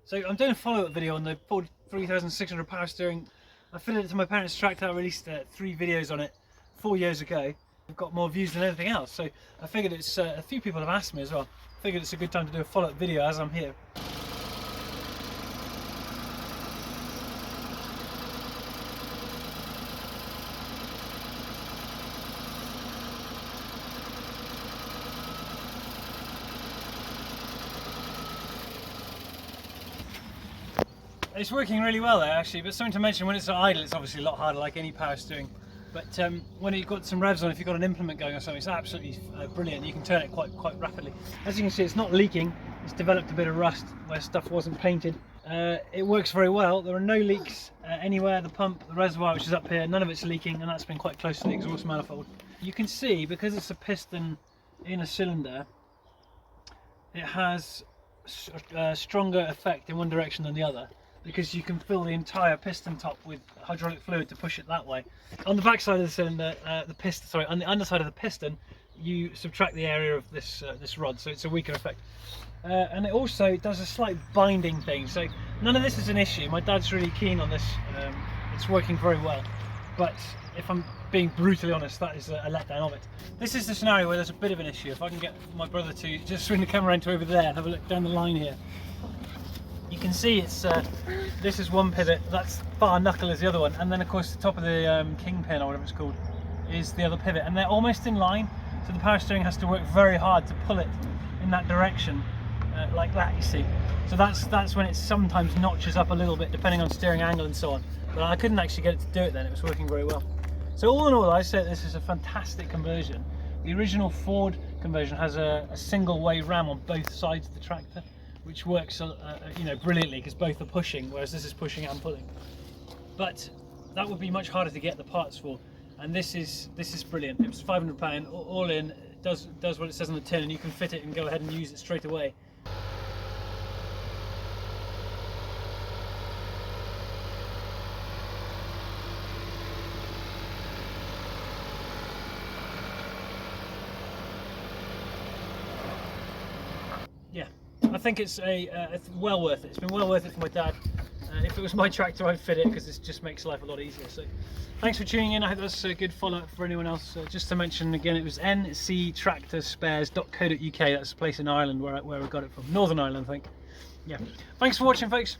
So I'm doing a follow-up video on the Ford 3600 power steering. I fitted it to my parents' tractor. I released 3 videos on it 4 years ago. I've got more views than anything else, so I figured it's a few people have asked me as well. I figured it's a good time to do a follow-up video as I'm here. It's working really well there actually, but something to mention, when it's idle it's obviously a lot harder, like any power steering. But when you've got some revs on, if you've got an implement going or something, it's absolutely brilliant. You can turn it quite rapidly. As you can see, it's not leaking. It's developed a bit of rust where stuff wasn't painted. It works very well. There are no leaks anywhere. The pump, the reservoir, which is up here, none of it's leaking, and that's been quite close to the exhaust manifold. You can see, because it's a piston in a cylinder, it has a stronger effect in one direction than the other, because you can fill the entire piston top with hydraulic fluid to push it that way. On the back side of the cylinder, on the underside of the piston, you subtract the area of this rod, so it's a weaker effect. And it also does a slight binding thing, so none of this is an issue. My dad's really keen on this. It's working very well, but if I'm being brutally honest, that is a letdown of it. This is the scenario where there's a bit of an issue. If I can get my brother to just swing the camera into over there and have a look down the line here. You can see it's this is one pivot, that's bar knuckle is the other one, and then of course the top of the kingpin or whatever it's called is the other pivot, and they're almost in line, so the power steering has to work very hard to pull it in that direction, like that, you see. So that's when it sometimes notches up a little bit depending on steering angle and so on, but I couldn't actually get it to do it then. It was working very well. So all in all, I say this is a fantastic conversion. The original Ford conversion has a single way ram on both sides of the tractor, which works you know, brilliantly, because both are pushing, whereas this is pushing and pulling. But that would be much harder to get the parts for, and this is brilliant. It was £500 all in. It does what it says on the tin, and you can fit it and go ahead and use it straight away. Yeah, I think it's well worth it. It's been well worth it for my dad. If it was my tractor, I'd fit it, because it just makes life a lot easier. So thanks for tuning in. I hope that's a good follow-up for anyone else. Just to mention again, it was nctractorspares.co.uk. That's a place in Ireland where we got it from. Northern Ireland, I think. Yeah. Thanks for watching, folks.